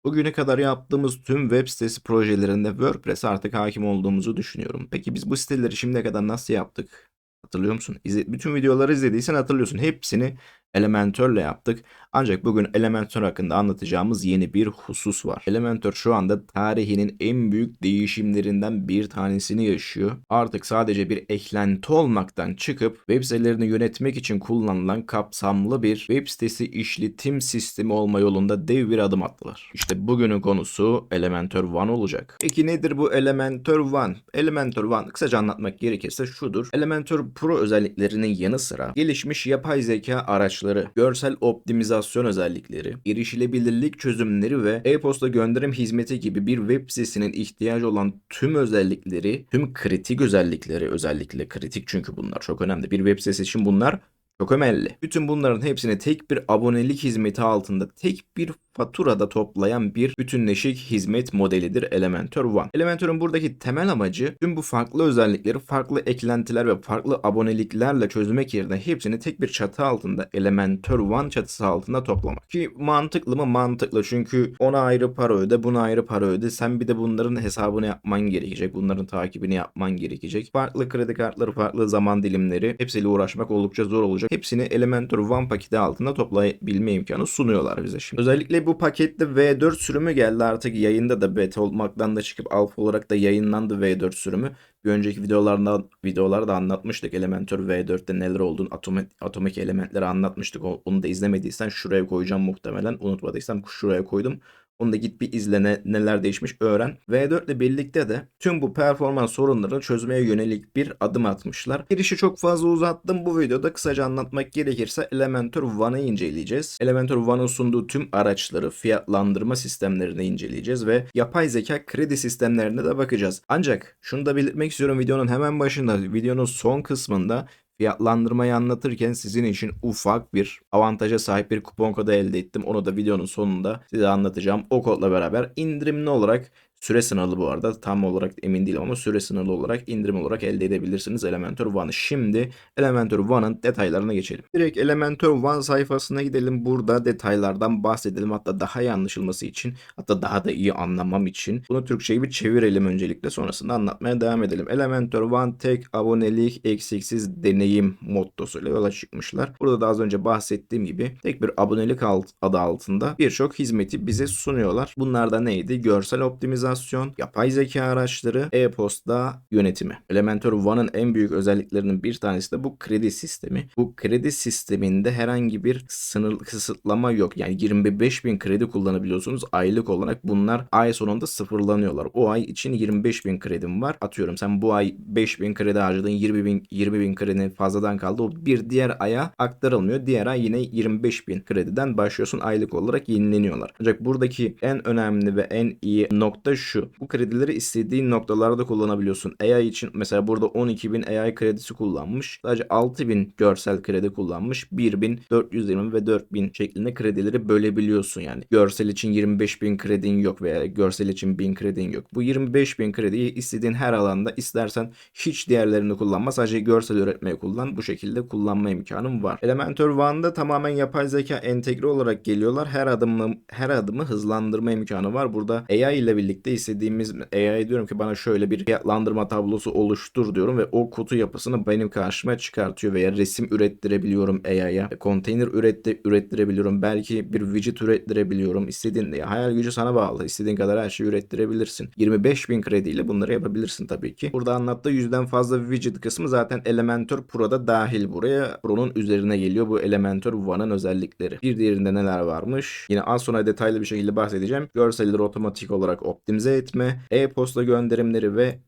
Bugüne kadar yaptığımız tüm web sitesi projelerinde WordPress artık hakim olduğumuzu düşünüyorum. Peki biz bu siteleri şimdiye kadar nasıl yaptık? Hatırlıyor musun? Bütün videoları izlediysen hatırlıyorsun. Hepsini Elementor'la yaptık. Ancak bugün Elementor hakkında anlatacağımız yeni bir husus var. Elementor şu anda tarihinin en büyük değişimlerinden bir tanesini yaşıyor. Artık sadece bir eklenti olmaktan çıkıp web sitelerini yönetmek için kullanılan kapsamlı bir web sitesi işletim sistemi olma yolunda dev bir adım attılar. İşte bugünün konusu Elementor One olacak. Peki nedir bu Elementor One? Elementor One kısaca anlatmak gerekirse şudur. Elementor Pro özelliklerinin yanı sıra gelişmiş yapay zeka araçları, görsel optimizasyon özellikleri, erişilebilirlik çözümleri ve e-posta gönderim hizmeti gibi bir web sitesinin ihtiyacı olan tüm özellikleri, tüm kritik özellikleri, özellikle kritik çünkü bunlar çok önemli. Bir web sitesi için bunlar çok önemli. Bütün bunların hepsini tek bir abonelik hizmeti altında tek bir faturada toplayan bir bütünleşik hizmet modelidir Elementor One. Elementor'un buradaki temel amacı tüm bu farklı özellikleri farklı eklentiler ve farklı aboneliklerle çözmek yerine hepsini tek bir çatı altında Elementor One çatısı altında toplamak. Ki mantıklı mı? Mantıklı. Çünkü ona ayrı para öde, buna ayrı para öde. Sen bir de bunların hesabını yapman gerekecek. Bunların takibini yapman gerekecek. Farklı kredi kartları, farklı zaman dilimleri hepsiyle uğraşmak oldukça zor olacak. Hepsini Elementor One paketi altında toplayabilme imkanı sunuyorlar bize şimdi. Özellikle bu pakette V4 sürümü geldi. Artık yayında da beta olmaktan da çıkıp alfa olarak da yayınlandı V4 sürümü. Bir önceki videolarda anlatmıştık Elementor V4'te neler olduğunu, atomik elementleri anlatmıştık. Onu da izlemediysen şuraya koyacağım muhtemelen. Unutmadıysam şuraya koydum. Onu da git bir izle, neler değişmiş öğren. V4 ile birlikte de tüm bu performans sorunlarını çözmeye yönelik bir adım atmışlar. Girişi çok fazla uzattım. Bu videoda kısaca anlatmak gerekirse Elementor One'ı inceleyeceğiz. Elementor One'ın sunduğu tüm araçları, fiyatlandırma sistemlerini inceleyeceğiz ve yapay zeka kredi sistemlerine de bakacağız. Ancak şunu da belirtmek istiyorum, videonun hemen başında, videonun son kısmında fiyatlandırmayı anlatırken sizin için ufak bir avantaja sahip bir kupon kodu elde ettim. Onu da videonun sonunda size anlatacağım. O kodla beraber indirimli olarak, süre sınırlı bu arada, tam olarak emin değilim ama süre sınırlı olarak indirim olarak elde edebilirsiniz Elementor One'ı. Şimdi Elementor One'ın detaylarına geçelim. Direkt Elementor One sayfasına gidelim. Burada detaylardan bahsedelim. Hatta daha iyi anlaşılması için, hatta daha da iyi anlamam için bunu Türkçe'ye bir çevirelim öncelikle. Sonrasında anlatmaya devam edelim. Elementor One tek abonelik eksiksiz deneyim mottosuyla yola çıkmışlar. Burada da az önce bahsettiğim gibi tek bir abonelik adı altında birçok hizmeti bize sunuyorlar. Bunlar da neydi? Görsel optimizasyon, yapay zeka araçları, e-posta yönetimi. Elementor One'ın en büyük özelliklerinin bir tanesi de bu kredi sistemi. Bu kredi sisteminde herhangi bir sınır kısıtlama yok. Yani 25.000 kredi kullanabiliyorsunuz aylık olarak. Bunlar ay sonunda sıfırlanıyorlar. O ay için 25.000 kredim var. Atıyorum sen bu ay 5.000 kredi harcadın, 20.000 kredinin fazladan kaldı. O bir diğer aya aktarılmıyor. Diğer ay yine 25.000 krediden başlıyorsun. Aylık olarak yenileniyorlar. Ancak buradaki en önemli ve en iyi nokta şu. Bu kredileri istediğin noktalarda kullanabiliyorsun. AI için mesela burada 12.000 AI kredisi kullanmış. Sadece 6.000 görsel kredi kullanmış. 1.000, 420 ve 4.000 şeklinde kredileri bölebiliyorsun yani. Görsel için 25.000 kredin yok veya görsel için 1000 kredin yok. Bu 25.000 krediyi istediğin her alanda, istersen hiç diğerlerini kullanma, sadece görsel üretmeyi kullan. Bu şekilde kullanma imkanım var. Elementor One'da tamamen yapay zeka entegre olarak geliyorlar. Her adımı hızlandırma imkanı var. Burada AI ile birlikte istediğimiz AI diyorum ki bana şöyle bir fiyatlandırma tablosu oluştur diyorum ve o kutu yapısını benim karşıma çıkartıyor veya resim ürettirebiliyorum AI'ya. Konteyner ürettirebiliyorum. Belki bir widget ürettirebiliyorum. İstediğin hayal gücü sana bağlı. İstediğin kadar her şeyi ürettirebilirsin. 25.000 krediyle bunları yapabilirsin tabii ki. Burada anlattığı 100'den fazla widget kısmı zaten Elementor Pro'da dahil buraya. Pro'nun üzerine geliyor bu Elementor One'ın özellikleri. Bir diğerinde neler varmış? Yine az sonra detaylı bir şekilde bahsedeceğim. Görselleri otomatik olarak optimize etme, e-posta gönderimleri ve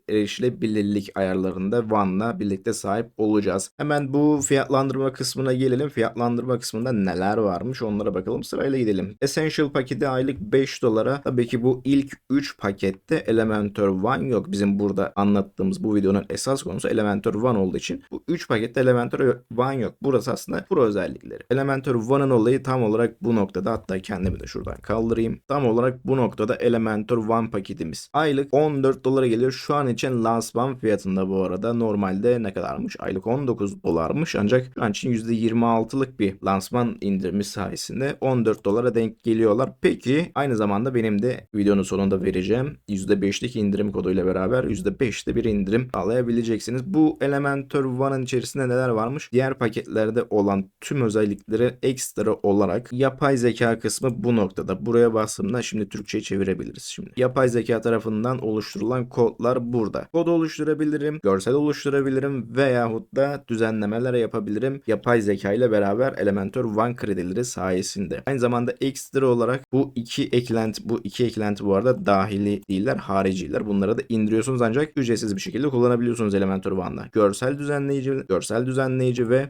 erişilebilirlik ayarlarında One'la birlikte sahip olacağız. Hemen bu fiyatlandırma kısmına gelelim. Fiyatlandırma kısmında neler varmış onlara bakalım. Sırayla gidelim. Essential paketi aylık $5. Tabii ki bu ilk 3 pakette Elementor One yok. Bizim burada anlattığımız bu videonun esas konusu Elementor One olduğu için bu 3 pakette Elementor One yok. Burası aslında Pro özellikleri. Elementor One'ın olayı tam olarak bu noktada, hatta kendimi de şuradan kaldırayım. Tam olarak bu noktada Elementor Elementor One paketimiz. Aylık 14 dolara geliyor. Şu an için lansman fiyatında bu arada. Normalde ne kadarmış? Aylık 19 dolarmış. Ancak şu an için %26'lık bir lansman indirimi sayesinde 14 dolara denk geliyorlar. Peki aynı zamanda benim de videonun sonunda vereceğim %5'lik indirim koduyla beraber %5'te bir indirim sağlayabileceksiniz. Bu Elementor One'ın içerisinde neler varmış? Diğer paketlerde olan tüm özellikleri ekstra olarak yapay zeka kısmı bu noktada. Buraya bastığımda şimdi Türkçe'ye çevirebiliriz şimdi. Yapay zeka tarafından oluşturulan kodlar burada. Kod oluşturabilirim, görsel oluşturabilirim veyahut da düzenlemeler yapabilirim. Yapay zeka ile beraber Elementor One kredileri sayesinde. Aynı zamanda ekstra olarak bu iki eklenti bu arada dahili değiller, hariciler. Bunları da indiriyorsunuz ancak ücretsiz bir şekilde kullanabiliyorsunuz Elementor One'da. Görsel düzenleyici ve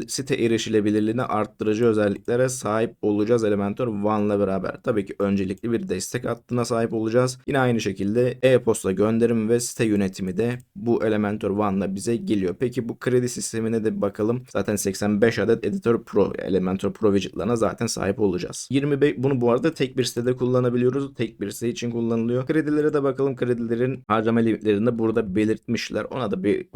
site erişilebilirliğini arttırıcı özelliklere sahip olacağız Elementor One'la beraber. Tabii ki öncelikli bir destek hattına sahip olacağız. Yine aynı şekilde e-posta gönderim ve site yönetimi de bu Elementor One'la bize geliyor. Peki bu kredi sistemine de bakalım. Zaten 85 adet Elementor Pro widget'larına zaten sahip olacağız. 25 bunu bu arada tek bir sitede kullanabiliyoruz. Tek bir site için kullanılıyor. Kredilere de bakalım. Kredilerin harcama limitlerini de burada belirtmişler. Ona da bir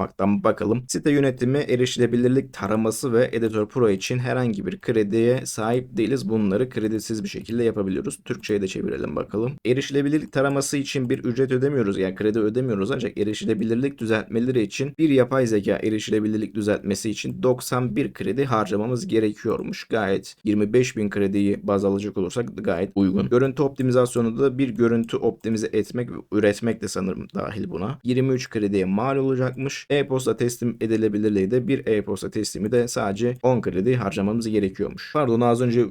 bakalım. Site yönetimi, erişilebilirlik taraması ve Editor Pro için herhangi bir krediye sahip değiliz. Bunları kredisiz bir şekilde yapabiliyoruz. Türkçe'ye de çevirelim bakalım. Erişilebilirlik taraması için bir ücret ödemiyoruz. Yani kredi ödemiyoruz ancak erişilebilirlik düzeltmeleri için bir yapay zeka erişilebilirlik düzeltmesi için 91 kredi harcamamız gerekiyormuş. Gayet 25.000 krediyi baz alacak olursak gayet uygun. Görüntü optimizasyonu da bir görüntü optimize etmek ve üretmek de sanırım dahil buna. 23 krediye mal olacakmış. E-posta teslim edilebilirliği de bir e-posta teslimi de sadece 10 kredi harcamamız gerekiyormuş. Pardon, az önce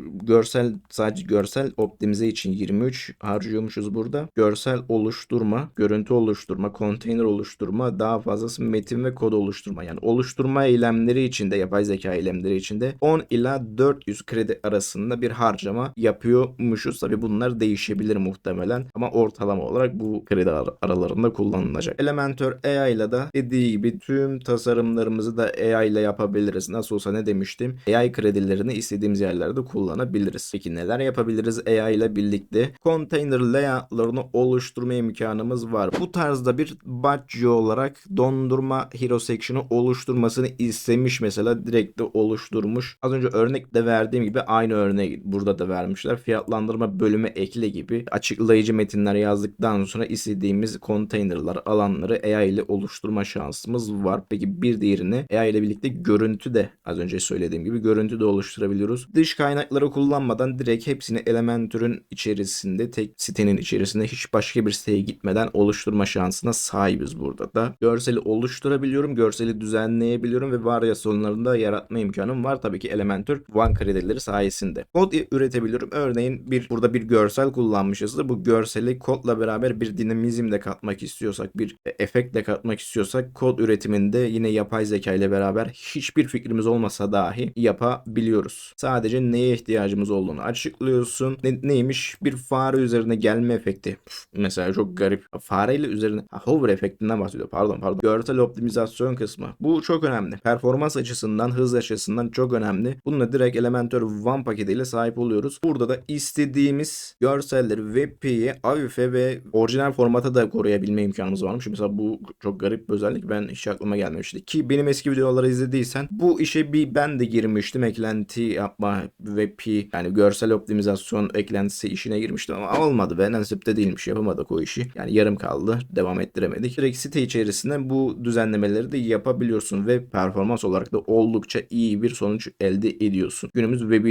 sadece görsel optimize için 23 harcıyormuşuz burada. Görsel oluşturma, görüntü oluşturma, konteyner oluşturma, daha fazlası metin ve kod oluşturma. Yani oluşturma eylemleri için de yapay zeka eylemleri için de 10 ila 400 kredi arasında bir harcama yapıyormuşuz. Tabi bunlar değişebilir muhtemelen ama ortalama olarak bu kredi aralarında kullanılacak. Elementor AI ile de dediği gibi tüm tasarımlarımızı da AI ile yapabiliriz. Nasıl olsa ne demiştim? AI kredilerini istediğimiz yerlerde kullanabiliriz. Peki neler yapabiliriz AI ile birlikte? Container layout'larını oluşturma imkanımız var. Bu tarzda bir batch olarak dondurma hero section'ı oluşturmasını istemiş, mesela direkt de oluşturmuş. Az önce örnekte verdiğim gibi aynı örneği burada da vermişler. Fiyatlandırma bölümü ekle gibi açıklayıcı metinler yazdıktan sonra istediğimiz konteynerlar, alanları AI ile oluşturma şansımız var. Peki bir diğerini AI ile birlikte görüntü de az önce söylediğim gibi görüntü de oluşturabiliyoruz. Dış kaynakları kullanmadan direkt hepsini Elementor'un içerisinde, tek sitenin içerisinde hiç başka bir siteye gitmeden oluşturma şansına sahibiz burada da. Görseli oluşturabiliyorum, görseli düzenleyebiliyorum ve varyasyonlarını da yaratma imkanım var. Tabii ki Elementor One kredileri sayesinde. Kod üretebiliyorum. Örneğin burada bir görsel kullanmışızdır. Bu görseli kodla beraber bir dinamizm de katmak istiyorsak, bir efekt de katmak istiyorsak kod üretiminde yine yapay zeka ile beraber hiçbir fikrimiz olmasa dahi yapabiliyoruz. Sadece neye ihtiyacımız olduğunu açıklıyorsun. Neymiş? Bir fare üzerine gelme efekti. Mesela çok garip. Fareyle üzerine hover efektinden bahsediyor. Pardon. Görsel optimizasyon kısmı. Bu çok önemli. Performans açısından, hız açısından çok önemli. Bununla direkt Elementor One paketiyle sahip oluyoruz. Burada da istediğimiz görselleri WebP'ye, AVIF'e ve orijinal formata da koruyabilme imkanımız varmış. Mesela bu çok garip bir özellik. Ben hiç aklıma gelmemişti. Ki benim eski videoları izlediysen bu işe ben de girmiştim. Eklenti yapma, WebP yani görsel optimizasyon eklentisi işine girmiştim ama olmadı ve nasipte değilmiş. Yapamadık o işi. Yani yarım kaldı. Devam ettiremedik. Direkt site içerisinde bu düzenlemeleri de yapabiliyorsun ve performans olarak da oldukça iyi bir sonuç elde ediyorsun. Günümüz web'i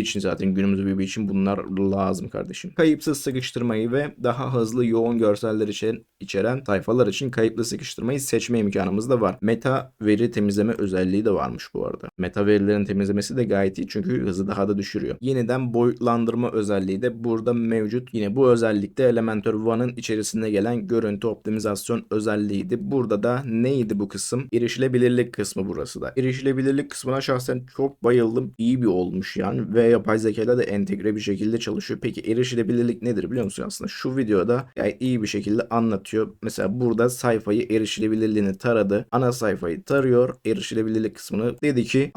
için bunlar lazım kardeşim. Kayıpsız sıkıştırmayı ve daha hızlı yoğun görseller içeren sayfalar için kayıplı sıkıştırmayı seçme imkanımız da var. Meta veri temizleme özelliği de varmış bu arada. Meta verilerin temizlemesi de gayet iyi çünkü hızı daha da düşürüyor. Yeniden boyutlandırma özelliği de burada mevcut. Yine bu özellikte Elementor One'ın içerisinde gelen görüntü optimizasyon özelliğiydi. Burada da neydi bu kısım? Erişilebilirlik kısmı burası da. Erişilebilirlik kısmına şahsen çok bayıldım. İyi bir olmuş yani ve yapay zekayla da entegre bir şekilde çalışıyor. Peki erişilebilirlik nedir biliyor musun aslında? Şu videoda gayet iyi bir şekilde anlatıyor. Mesela burada sayfayı erişilebilirliğini taradı. Ana sayfayı tarıyor. Erişilebilirlik kısmını dedi ki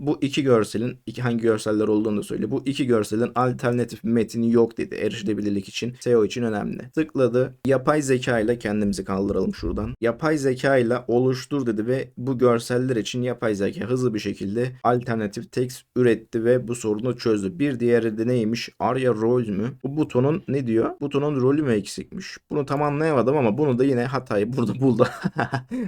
bu iki görselin hangi görseller olduğunu da söyle. Bu iki görselin alternatif metni yok dedi. Erişilebilirlik için SEO için önemli. Tıkladı. Yapay zeka ile kendimizi kaldıralım şuradan. Yapay zeka ile oluştur dedi ve bu görseller için yapay zeka hızlı bir şekilde alternatif tekst üretti ve bu sorunu çözdü. Bir diğeri de neymiş? Arya rol mü? Bu butonun ne diyor? Butonun rolü mü eksikmiş? Bunu tam anlayamadım ama bunu da yine hatayı burada buldu.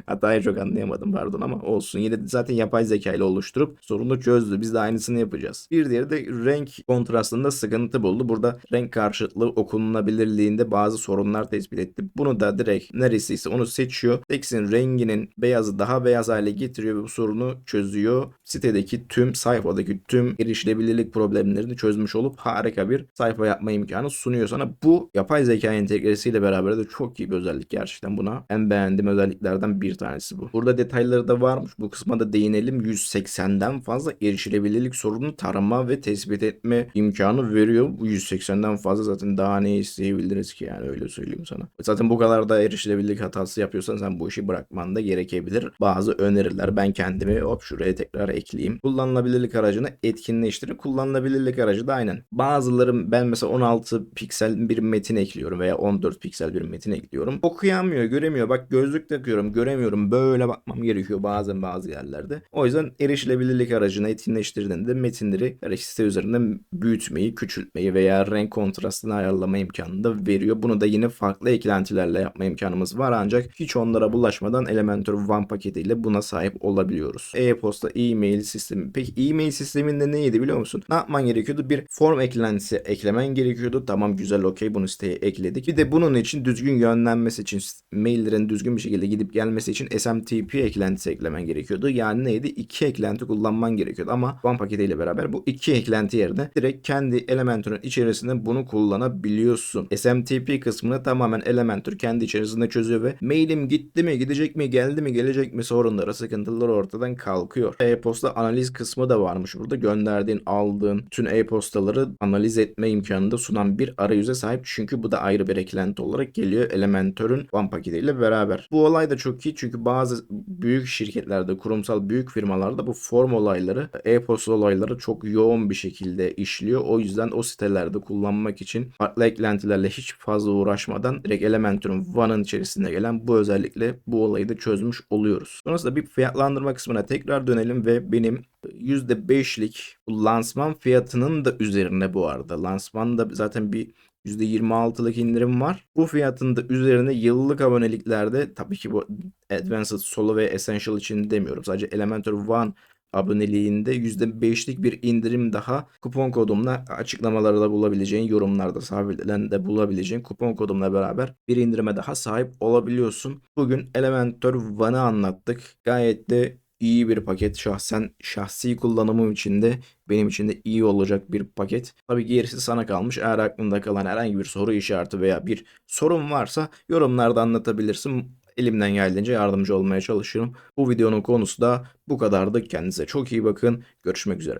Hatayı çok anlayamadım pardon ama olsun. Yine de zaten yapay zeka ile oluşturup sorunu çözdü. Biz de aynısını yapacağız. Bir diğeri de renk kontrastında sıkıntı buldu. Burada renk karşıtlığı okunulabilirliğinde bazı sorunlar tespit etti. Bunu da direkt neresiyse onu seçiyor. Tekstin renginin beyazı daha beyaz hale getiriyor ve bu sorunu çözüyor. Sitedeki tüm sayfadaki tüm erişilebilirlik problemlerini çözmüş olup harika bir sayfa yapma imkanı sunuyor sana. Bu yapay zeka entegresiyle beraber de çok iyi bir özellik gerçekten. Buna en beğendiğim özelliklerden bir tanesi bu. Burada detayları da varmış. Bu kısma da değinelim. 180'den fazla erişilebilirlik sorunu tarama ve tespit etme imkanı veriyor. Bu 180'den fazla zaten daha ne isteyebiliriz ki yani öyle söyleyeyim sana. Zaten bu kadar da erişilebilirlik hatası yapıyorsan sen bu işi bırakman da gerekebilir. Bazı öneriler ben kendimi hop şuraya tekrar ekleyeyim. Kullanılabilirlik aracını etkinleştirin. Kullanılabilirlik aracı da aynen. Bazıları ben mesela 16 piksel bir metin ekliyorum veya 14 piksel bir metin ekliyorum. Okuyamıyor, göremiyor. Bak gözlük takıyorum, göremiyorum. Böyle bakmam gerekiyor bazen bazı yerlerde. O yüzden erişilebilirlik aracını etkinleştirdiğinde metinleri site üzerinden büyütmeyi, küçültmeyi veya renk kontrastını ayarlama imkanını da veriyor. Bunu da yine farklı eklentilerle yapma imkanımız var ancak hiç onlara bulaşmadan Elementor One paketiyle buna sahip olabiliyoruz. E-posta, e-mail sistemi. Peki e-mail sisteminde neydi biliyor musun? Ne yapman gerekiyordu? Bir form eklentisi eklemen gerekiyordu. Tamam güzel okey bunu siteye ekledik. Bir de bunun için düzgün yönlenmesi için maillerin düzgün bir şekilde gidip gelmesi için SMTP eklentisi eklemen gerekiyordu. Yani neydi? 2 eklenti kullanman gerekiyordu ama One paketiyle beraber bu 2 eklenti yerine direkt kendi Elementor'un içerisinde bunu kullanabiliyorsun. SMTP kısmını tamamen Elementor kendi içerisinde çözüyor ve mailim gitti mi, gidecek mi, geldi mi, gelecek mi sorunları, sıkıntıları ortadan kalkıyor. E-posta analiz kısmı da varmış burada. Gönderdiğin, aldığın tüm e-postaları analiz etme imkanını da sunan bir arayüze sahip. Çünkü bu da ayrı bir eklenti olarak geliyor Elementor'un One paketiyle beraber. Bu olay da çok iyi çünkü bazı büyük şirketlerde, kurumsal büyük firmalarda bu form olayları, e-posta olayları çok yoğun bir şekilde işliyor. O yüzden o sitelerde kullanmak için farklı eklentilerle hiç fazla uğraşmadan direkt Elementor'un One'ın içerisinde gelen bu özellikle bu olayı da çözmüş oluyoruz. Sonrasında bir fiyatlandırma kısmına tekrar dönelim ve benim %5'lik lansman fiyatının da üzerine bu arada. Lansmanda zaten bir %26'lık indirim var. Bu fiyatın da üzerine yıllık aboneliklerde tabii ki bu Advanced, Solo ve Essential için demiyorum. Sadece Elementor One aboneliğinde %5'lik bir indirim daha kupon kodumla açıklamalarda bulabileceğin, yorumlarda sabitlenen de bulabileceğin kupon kodumla beraber bir indirime daha sahip olabiliyorsun. Bugün Elementor One'ı anlattık. Gayet de iyi bir paket. Şahsi kullanımım için de benim için de iyi olacak bir paket. Tabii gerisi sana kalmış. Eğer aklında kalan herhangi bir soru işareti veya bir sorun varsa yorumlarda anlatabilirsin. Elimden geldiğince yardımcı olmaya çalışırım. Bu videonun konusu da bu kadardı. Kendinize çok iyi bakın. Görüşmek üzere.